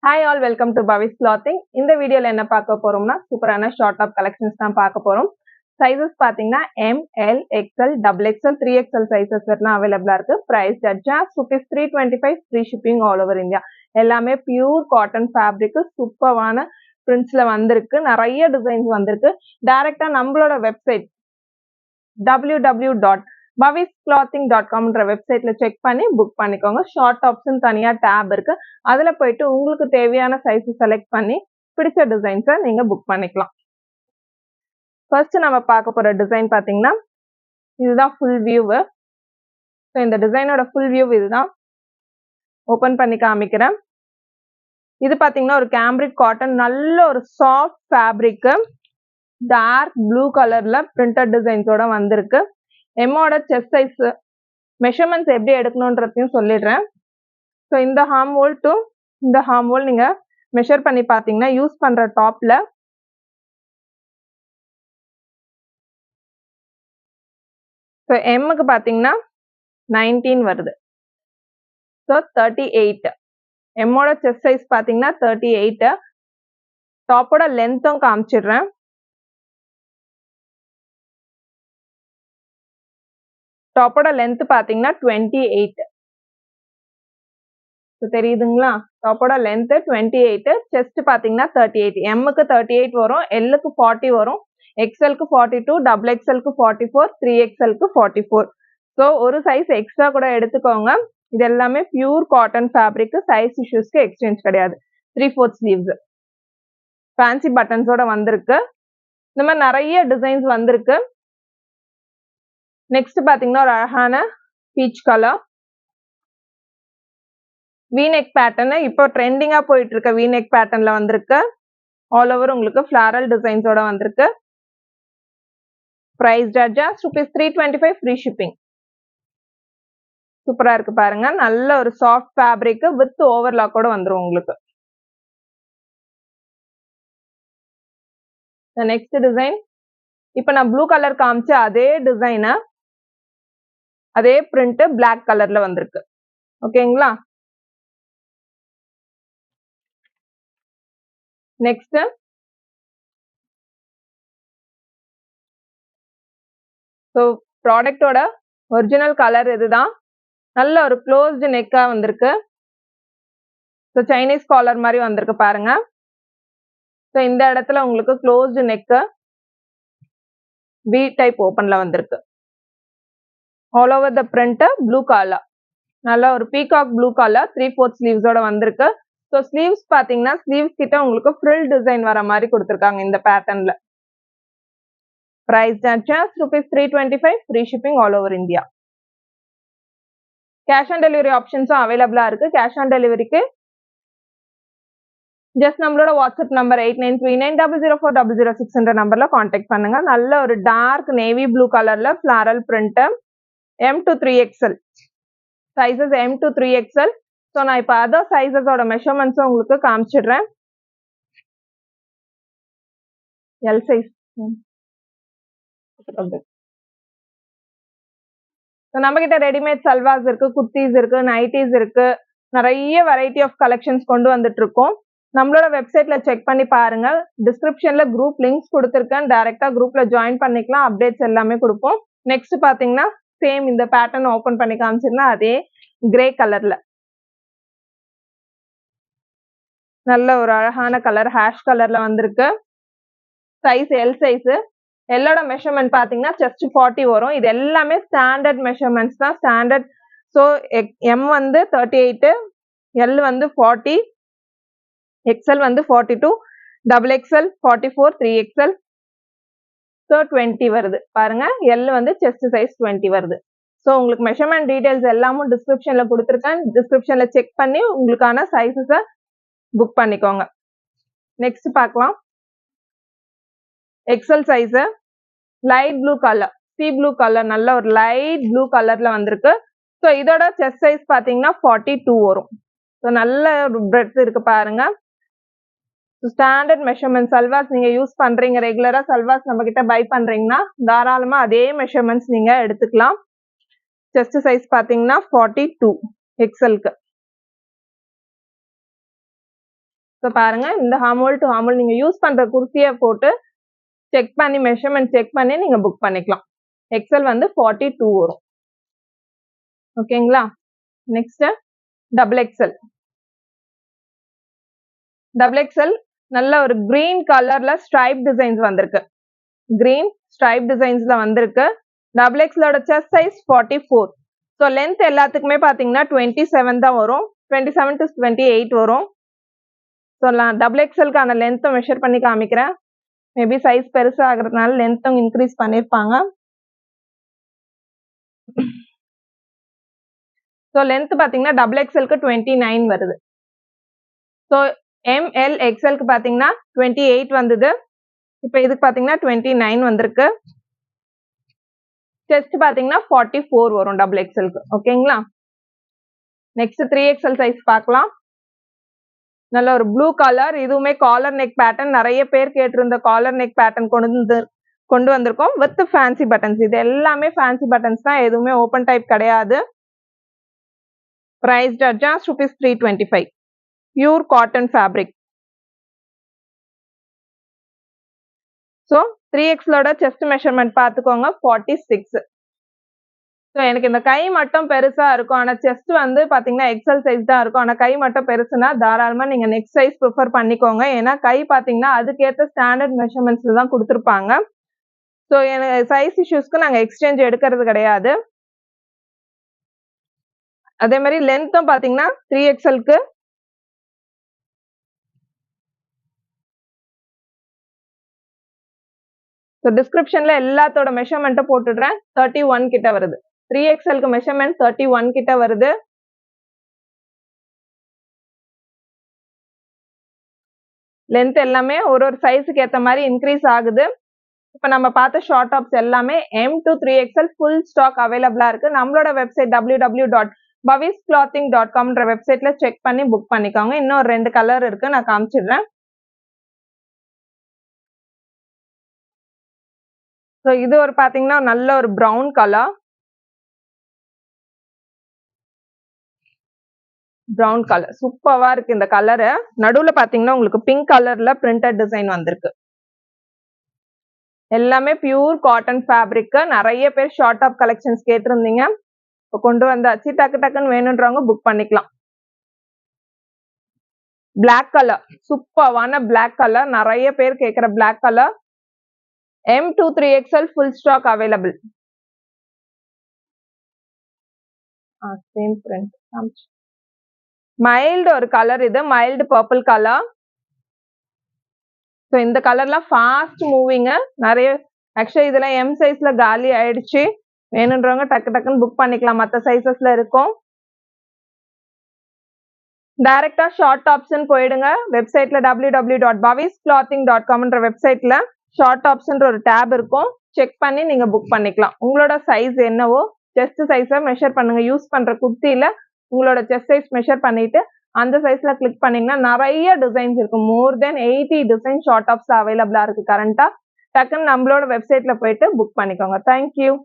Hi all, welcome to Bhavi's Clothing. இந்த வீடியோல என்ன பார்க்க போறோம்னா சூப்பரான ஷார்ட் டாப் கலெக்ஷன்ஸ் தான் பார்க்க போறோம். சைஸஸ் பாத்தீங்கன்னா M, L, XL, XXL, 3XL sizes எல்லாம் அவைலபிளா இருக்கு. Price just ₹325, free shipping all over India. எல்லாமே பியூர் காட்டன் ஃபேப்ரிக், சூப்பரான பிரிண்ட்ஸ்ல வந்திருக்கு. நிறைய டிசைன்ஸ் வந்திருக்கு. டைரக்டா நம்மளோட வெப்சைட் www.bhavisclothing.com வெப்சைட்ல செக் பண்ணி புக் பண்ணிக்கோங்க. ஷார்ட் டாப்ஸ் தனியா டேப் இருக்கு. அதுல போயிட்டு உங்களுக்கு தேவையான சைஸ் செலக்ட் பண்ணி பிடிச்ச டிசைன்ஸை நீங்க புக் பண்ணிக்கலாம். ஃபர்ஸ்ட் நம்ம பார்க்க போற டிசைன் பாத்தீங்கன்னா இதுதான் ஃபுல் வியூ. இந்த டிசைனோட ஃபுல் வியூ இதுதான். ஓபன் பண்ணி காமிக்கிறேன். இது பாத்தீங்கன்னா ஒரு கேம்பிரிக் காட்டன், நல்ல ஒரு சாஃப்ட் ஃபேப்ரிக், டார்க் ப்ளூ கலர்ல பிரிண்டட் டிசைன்ஸோட வந்திருக்கு. எம்மோட செஸ்ட் சைஸ் மெஷர்மெண்ட்ஸ் எப்படி எடுக்கணும்ன்றதையும் சொல்லிடுறேன். ஸோ இந்த ஹார்ம் ஹோல் டு இந்த ஹார்ம் ஹோல் நீங்க மெஷர் பண்ணி பார்த்தீங்கன்னா யூஸ் பண்ற டாப்ல ஸோ எம்முக்கு பார்த்தீங்கன்னா 19 வருது. ஸோ 38. எம்மோட செஸ்ட் சைஸ் பார்த்தீங்கன்னா 38. டாப்போட லென்த்தும் காமிச்சிடுறேன். டாப்போட லென்த் பாத்தீங்கன்னா 28. தெரியுதுங்களா? டாப்போட லென்த் 28, செஸ்ட் பாத்தீங்கன்னா 38. எம்முக்கு 38 வரும், எல்லுக்கு 40 வரும், எக்ஸ்எல்க்கு 42, டபுள் எக்ஸ்எல்க்கு 44, 3XLக்கு 44. ஸோ ஒரு சைஸ் எக்ஸ்ட்ரா கூட எடுத்துக்கோங்க. இது எல்லாமே பியூர் காட்டன் ஃபேப்ரிக், சைஸ் இஷ்யூஸ்க்கு எக்ஸ்சேஞ்ச் கிடையாது. 3/4 ஸ்லீவ்ஸ், ஃபேன்சி பட்டன்ஸோட வந்திருக்கு. இந்த மாதிரி நிறைய டிசைன்ஸ் வந்திருக்கு. நெக்ஸ்ட் பாத்தீங்கன்னா ஒரு அழகான பீச் கலர் வீநெக் பேட்டர்ன், இப்போ ட்ரெண்டிங்கா போயிட்டு இருக்க வீநெக் பேட்டர்ன்ல வந்திருக்கு. ஆல் ஓவர் உங்களுக்கு ஃபிளாரல் டிசைன்ஸோட வந்திருக்கு. Price just ₹325, free shipping. சூப்பரா இருக்கு பாருங்க. நல்ல ஒரு சாஃப்ட் ஃபேப்ரிக் வித் ஓவர்லாக்கோட வந்துரும் உங்களுக்கு. நெக்ஸ்ட் டிசைன், இப்போ நான் ப்ளூ கலர் காமிச்ச அதே டிசைன், அதே பிரிண்ட் பிளாக் கலர்ல வந்திருக்கு. ஓகேங்களா? நெக்ஸ்ட் ஸோ ப்ராடக்டோட ஒரிஜினல் கலர் இதுதான். நல்ல ஒரு க்ளோஸ்டு நெக்கா வந்திருக்கு. ஸோ சைனீஸ் காலர் மாதிரி வந்திருக்கு பாருங்க. ஸோ இந்த இடத்துல உங்களுக்கு க்ளோஸ்டு நெக்கு, வி டைப் ஓப்பன்ல வந்திருக்கு. All over the print blue colour, நல்ல ஒரு பீகாக் ப்ளூ கலர், 3/4 ஸ்லீவ்ஸோட வந்திருக்கு. ஸோ ஸ்லீவ்ஸ் பாத்தீங்கன்னா ஸ்லீவ்ஸ் கிட்ட உங்களுக்கு ஃப்ரில் டிசைன் வர மாதிரி கொடுத்துருக்காங்க இந்த பேட்டர்ன்ல. Price just ₹325, free shipping all over India. Cash on delivery ஆப்ஷன்ஸும் அவைலபிளா இருக்கு. கேஷ் ஆன் டெலிவரிக்கு ஜஸ்ட் நம்மளோட வாட்ஸ்அப் நம்பர் 8939004006 நம்பர்ல கான்டாக்ட் பண்ணுங்க. நல்ல ஒரு டார்க் நேவி ப்ளூ கலர்ல floral print, M to 3XL sizes, M to 3XL. So நான் இப்போ அதர் சைசஸோட மெஷர்மெண்ட்ஸும் உங்களுக்கு காமிச்சிடுறேன். L size. நம்ம கிட்ட ரெடிமேட் சல்வாஸ் இருக்கு, குர்த்திஸ் இருக்கு, நைட்டிஸ் இருக்கு, நிறைய வெரைட்டி ஆஃப் கலெக்ஷன்ஸ் கொண்டு வந்துட்டு இருக்கோம். நம்மளோட வெப்சைட்ல செக் பண்ணி பாருங்க. டிஸ்கிரிப்ஷன்ல குரூப் லிங்க்ஸ் கொடுத்துருக்கேன். டைரக்டா குரூப்ல ஜாயின் பண்ணிக்கலாம். அப்டேட்ஸ் எல்லாமே கொடுப்போம். நெக்ஸ்ட் பாத்தீங்கன்னா சேம் இந்த பேட்டர்ன் ஓபன் பண்ணி காமிச்சிருந்தா அதே கிரே கலர்ல நல்ல ஒரு அழகான கலர், ஹேஷ் கலர்ல வந்திருக்கு. Size L size. எல்லோட மெஷர்மெண்ட் பாத்தீங்கன்னா செஸ்ட் 40 வரும். இது எல்லாமே ஸ்டாண்டர்ட் மெஷர்மெண்ட்ஸ் தான், ஸ்டாண்டர்ட். ஸோ எம் வந்து 38, எல் வந்து 40, எக்ஸ்எல் வந்து 42, டபுள் எக்ஸ்எல் 44, 3XL. ஸோ 20 வருது பாருங்க. எல் வந்து செஸ்ட் சைஸ் 20 வருது. ஸோ உங்களுக்கு மெஷர்மெண்ட் டீடைல்ஸ் எல்லாமும் டிஸ்கிரிப்ஷன்ல கொடுத்துருக்கேன். டிஸ்கிரிப்ஷன்ல செக் பண்ணி உங்களுக்கான சைஸஸை புக் பண்ணிக்கோங்க. நெக்ஸ்ட் பார்க்கலாம். XL size, light blue colour, C blue colour, நல்ல ஒரு லைட் ப்ளூ கலர்ல வந்திருக்கு. ஸோ இதோட செஸ்ட் சைஸ் பாத்தீங்கன்னா 42 வரும். ஸோ நல்ல ஒரு பிரெட்த் இருக்கு பாருங்க. ஸ்டாண்டர்ட் மெஷர்மெண்ட் சல்வாஸ் நீங்க யூஸ் பண்றீங்க, ரெகுலரா சல்வாஸ் நம்ம கிட்ட பை பண்றீங்கன்னா தாராளமா அதே மெஷர்மெண்ட்ஸ் நீங்க எடுத்துக்கலாம். செஸ்ட் சைஸ் பாத்தீங்கன்னா 42 எக்ஸ்எல்க்கு. ஸோ பாருங்க, இந்த ஹார்மோல் டு ஹார்மோல் நீங்க யூஸ் பண்ற குர்த்தியை போட்டு செக் பண்ணி மெஷர்மெண்ட் செக் பண்ணி நீங்க புக் பண்ணிக்கலாம். எக்ஸல் வந்து 42 வரும். ஓகேங்களா? Next double XL. Double XL நல்ல ஒரு கிரீன் கலர்ல ஸ்ட்ரைப் டிசைன்ஸ் வந்திருக்கு. கிரீன் ஸ்ட்ரைப் டிசைன்ஸ்ல வந்திருக்கு. டபுள் எக்ஸலோட செஸ்ட் சைஸ் 44. ஸோ லென்த் எல்லாத்துக்குமே பார்த்தீங்கன்னா 27 தான் வரும். 27 to 28 வரும். ஸோ நான் டபுள் எக்ஸலுக்கான லென்த்தை மெஷர் பண்ணி காமிக்கிறேன். மேபி சைஸ் பெருசா ஆகுறதுனால லென்த்தும் இன்க்ரீஸ் பண்ணியிருப்பாங்க. ஸோ லென்த் பார்த்தீங்கன்னா டபுள் எக்ஸலுக்கு 29 வருது. ஸோ எம்எல் எக்ஸலுக்கு பார்த்தீங்கன்னா 28 வந்தது. இப்போ இதுக்கு பார்த்தீங்கன்னா 29 வந்திருக்கு. செஸ்ட் பார்த்தீங்கன்னா 44 வரும் டபுள் எக்ஸலுக்கு. ஓகேங்களா? நெக்ஸ்ட் 3XL சைஸ் பார்க்கலாம். நல்ல ஒரு ப்ளூ கலர், இதுவுமே காலர் நெக் பேட்டர்ன், நிறைய பேர் கேட்டிருந்த காலர் நெக் பேட்டர்ன் கொண்டு வந்திருக்கோம் வித் ஃபேன்சி பட்டன்ஸ். இது எல்லாமே ஃபேன்சி பட்டன்ஸ் தான், எதுவுமே ஓப்பன் டைப் கிடையாது. Priced at just ₹325. Pure cotton fabric. So 3XLோட செஸ்ட் மெஷர்மெண்ட் பார்த்துக்கோங்க 46. ஸோ எனக்கு இந்த கை மட்டும் பெருசா இருக்கும், ஆனால் செஸ்ட் வந்து பார்த்தீங்கன்னா எக்ஸல் சைஸ் தான் இருக்கும். ஆனால் கை மட்டும் பெருசுனா தாராளமாக நீங்கள் நெக்ஸ்ட் சைஸ் ப்ரிஃபர் பண்ணிக்கோங்க. ஏன்னா கை பார்த்தீங்கன்னா அதுக்கேற்ற ஸ்டாண்டர்ட் மெஷர்மெண்ட்ஸில் தான் கொடுத்துருப்பாங்க. ஸோ எனக்கு சைஸ் இஷ்யூஸ்க்கு நாங்கள் எக்ஸ்சேஞ்ச் எடுக்கிறது கிடையாது. அதே மாதிரி லென்த்தும் பார்த்தீங்கன்னா 3XLக்கு ஸோ டிஸ்கிரிப்ஷனில் எல்லாத்தோட மெஷர்மெண்ட்டை போட்டுடுறேன். 31 கிட்ட வருது. 3XLக்கு மெஷர்மெண்ட் 31 கிட்ட வருது. லென்த் எல்லாமே ஒரு சைஸுக்கு ஏற்ற மாதிரி இன்க்ரீஸ் ஆகுது. இப்போ நம்ம பார்த்த ஷார்ட் டாப்ஸ் எல்லாமே M to 3XL full stock அவைலபிளா இருக்கு. நம்மளோட வெப்சைட் www.bavisclothing.com வெப்சைட்ல செக் பண்ணி புக் பண்ணிக்கோங்க. இன்னும் 2 கலர் இருக்கு, நான் காமிச்சிடுறேன். ஸோ இது ஒரு பார்த்தீங்கன்னா நல்ல ஒரு ப்ரௌன் கலர். ப்ரௌன் கலர் சூப்பரா இருக்கு. இந்த கலரு நடுவுல பாத்தீங்கன்னா உங்களுக்கு பிங்க் கலர்ல பிரிண்டட் டிசைன் வந்திருக்கு. எல்லாமே பியூர் காட்டன் ஃபேப்ரிக். நிறைய பேர் ஷார்ட் டாப் கலெக்ஷன்ஸ் கேட்டிருந்தீங்க, இப்போ கொண்டு வந்தாச்சு. டக்கு டக்குன்னு வேணுன்றவங்க புக் பண்ணிக்கலாம். பிளாக் கலர், சூப்பரான பிளாக் கலர், நிறைய பேர் கேட்கிற black colour. M to 3XL full stock available. Same print. Mild ஒரு கலர், இது மைல்டு பர்பிள் கலர். ஸோ இந்த கலர்லாம் ஃபாஸ்ட் மூவிங்க. நிறைய ஆக்சுவலி இதெல்லாம் M சைஸ்ல காலி ஆயிடுச்சு. வேணுன்றவங்க டக்கு டக்குன்னு புக் பண்ணிக்கலாம், மற்ற சைசஸ்ல இருக்கும். டைரக்டா ஷார்ட் டாப்ஸ்ன்னு போயிடுங்க. வெப்சைட்ல www.bavisclothing.com வெப்சைட்ல ஷார்ட் டாப்ஸ்ன்ற ஒரு டேப் இருக்கும். செக் பண்ணி நீங்க புக் பண்ணிக்கலாம். உங்களோட சைஸ் என்னவோ செஸ்ட் சைஸை மெஷர் பண்ணுங்க. யூஸ் பண்ற குர்த்தியில உங்களோட செஸ்ட் சைஸ் மெஷர் பண்ணிட்டு அந்த சைஸ்ல கிளிக் பண்ணீங்கன்னா நிறைய டிசைன்ஸ் இருக்கு. மோர் தென் 80 டிசைன் ஷார்ட் டாப்ஸ் அவைலபிளா இருக்கு கரண்டா. டக்குன்னு நம்மளோட வெப்சைட்ல போயிட்டு புக் பண்ணிக்கோங்க. தேங்க்யூ.